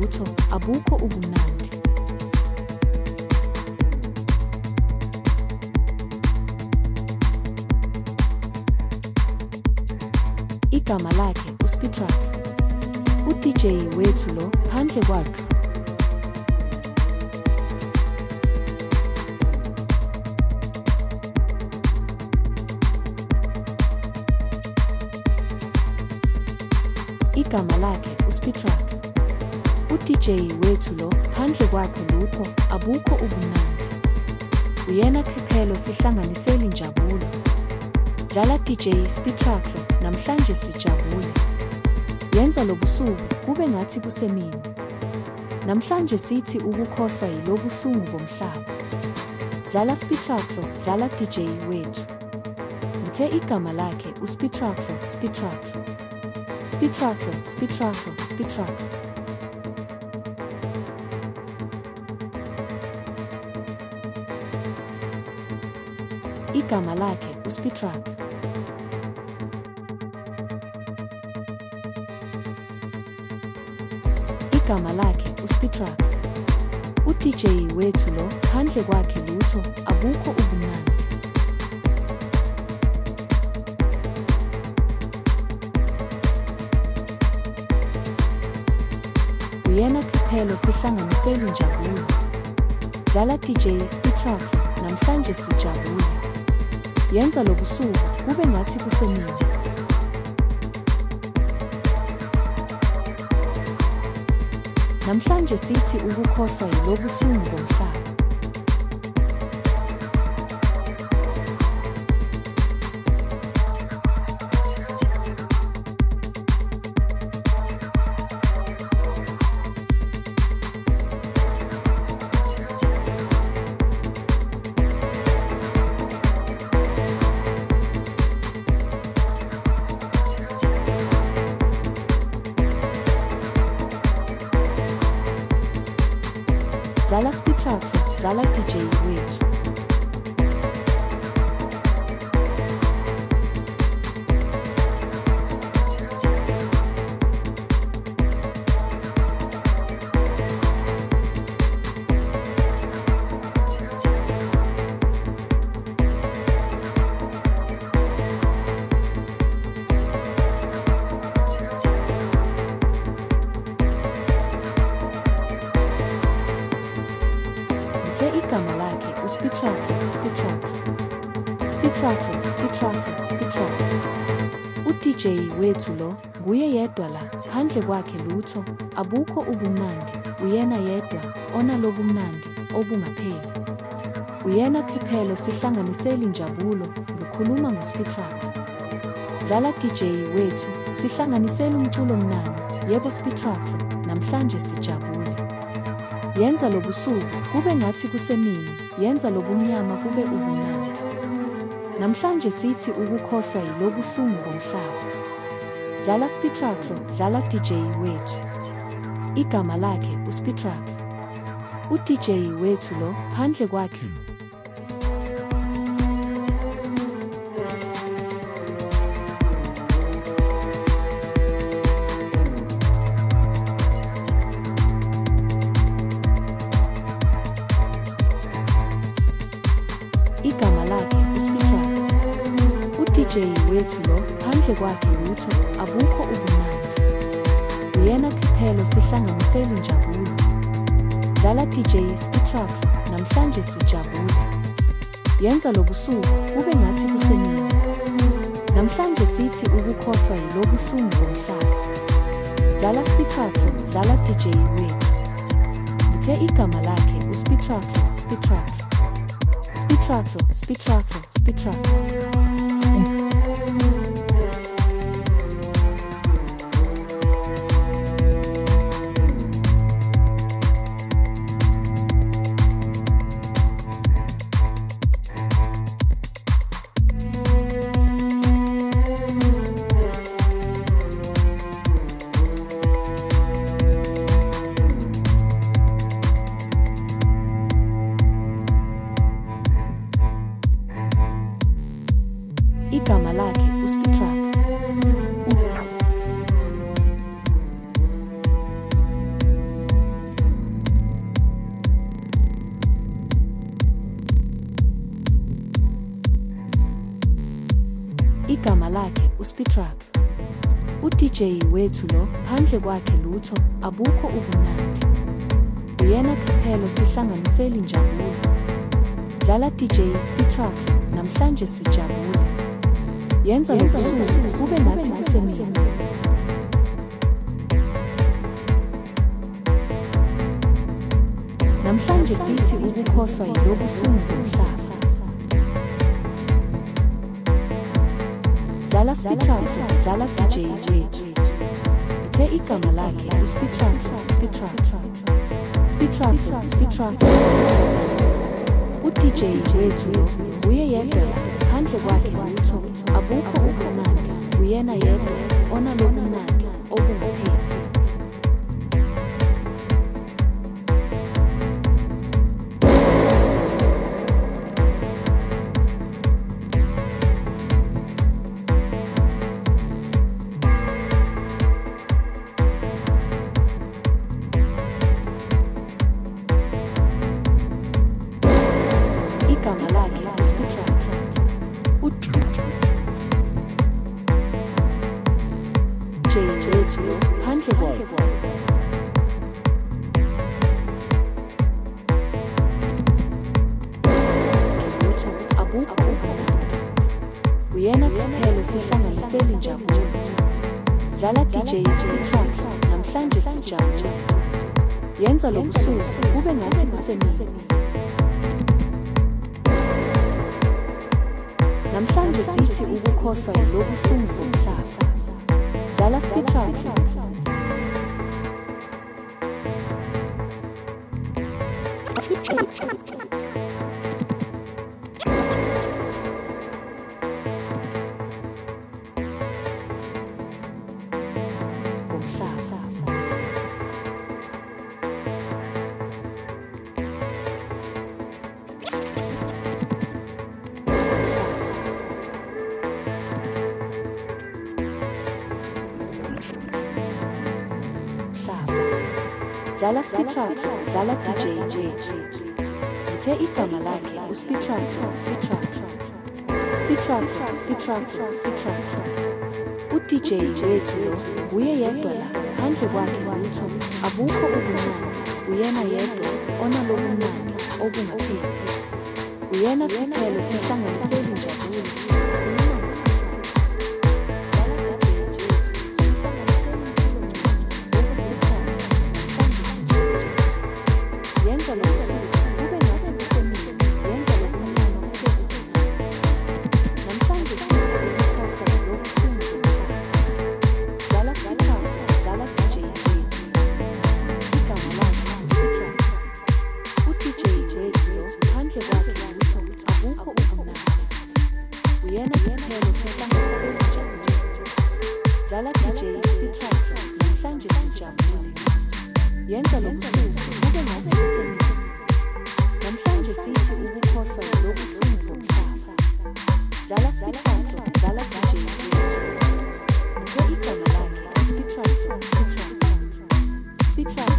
lutho, abukho ubumnandi. Igama lakhe uSpeedTruck. uDJ wethu lo phandle kwakhe. Igama lakhe uSpeedTruck. uDJ wethu lo phandle kwakhe lutho, abukho ubumnandi. Uyena Khiphelo sihlanganisela injabulo. Dlala DJ SpeedTruck namhlanje sijabule. Yenza lobusuku kube ngathi kusemini. Namhlanje sithi ukukhohlwa yilobuhlungu bomhlaba. Dlala SpeedTruck, dlala DJ wethu. Ngithe igama lakhe uSpeedTruck, SpeedTruck. SpeedTruck, SpeedTruck, SpeedTruck. Igama lakhe uSpeedTruck. Igama lakhe uSpeedTruck. uDJ wethu lo phandle kwakhe lutho, abukho ubumnandi. Uyena Khiphelo sihlanganisela injabulo. Dlala DJ SpeedTruck namhlanje sijabule. Yenza lobusuku kube ngathi kusemini. Namhlanje sithi ukukhohlwa yilobuhlungu bomhlaba. Dlala SpeedTruck, dlala DJ wethu. Igama lakhe uSpeedTruck, SpeedTruck. SpeedTruck, SpeedTruck, SpeedTruck. uDJ wethu lo nguye yedwa la phandle kwakhe lutho, abukho ubumnandi. Uyena yedwa onalobumnandi obungapheli. Uyena Khiphelo sihlanganisela injabulo. Ngikhuluma ngoSpeedTruck. Dlala DJ wethu sihlanganisela umculo mnandi. Yebo SpeedTruck, namhlanje sijabule. Yenza lobusuku kube ngathi kusemini. Yenza lobumnyama kube ubumnandi. Namhlanje sithi ukukhohlwa yilobuhlungu bomhlaba. Dlala SpeedTruck, dlala DJ wethu. Igama lakhe uSpeedTruck. uDJ wethu lo phandle kwakhe. Igama lakhe uSpeedTruck. uDJ wethu lo phandle kwakhe lutho, abukho ubumnandi. Uyena Khiphelo sihlanganisela injabulo. Dlala DJ SpeedTruck namhlanje sijabule. Yenza lobusuku kube ngathi kusemini. Namhlanje sithi ukukhohlwa yilobuhlungu bomhlaba. Dlala SpeedTruck, dlala DJ wethu. Ngithe igama lakhe uSpeedTruck, SpeedTruck. SpeedTruck, SpeedTruck, SpeedTruck. igama lakhe uSpeedTruck. U-DJ wethu lo, phandle kwakhe lutho, abukho ubumnandi. Uyena Khiphelo sihlanganiseli injabulo. Dlala DJ SpeedTruck, namhlanje sijabule. Yenza lobusuku kube ngathi kusemini. Namhlanje sithi ukukhohlwa yilobuhlungu bomhlaba. Dlala SpeedTruck, dlala DJ wethu. Ithe igama lakhe uSpeedTruck, SpeedTruck. SpeedTruck, SpeedTruck. U-DJ wethu lo, uye yedwa la, phandle kwakhe lutho, abukho ubumnandi. Uyena yedwa onalobumnandi obungapheli. Igama lakhe uSpeedTruck. DJ wethu lo, phandle kwakhe lutho, abukho ubumnandi. Uyena Khiphelo sihlanganiseli injabulo. Dlala DJ SpeedTruck, namhlanje sijabule. Yenza lobusuku kube ngathi kusemini. Namhlanje sithi ukukhohlwa yilobuhlungu bomhlaba. Dlala SpeedTruck. Dlala SpeedTruck, dlala DJ wethu. Ithe igama lakhe uSpeedTruck, SpeedTruck. SpeedTruck, SpeedTruck, SpeedTruck. U-DJ wethu lo, uye yedwa la, phandle kwakhe lutho, abukho ubumnandi. Uyena yedwa onalobumnandi obungapheli. Uyena Khiphelo sihlanganiseli injabulo. Dlala DJ SpeedTruck, namhlanje sijabule. Yenza lobusuku kube ngathi kusemini. Namhlanje sithi ukukhohlwa yilobuhlungu bomhlaba. Dlala SpeedTruck, dlala DJ wethu. Ithe igama lakhe uSpeedTruck, SpeedTruck. SpeedTruck.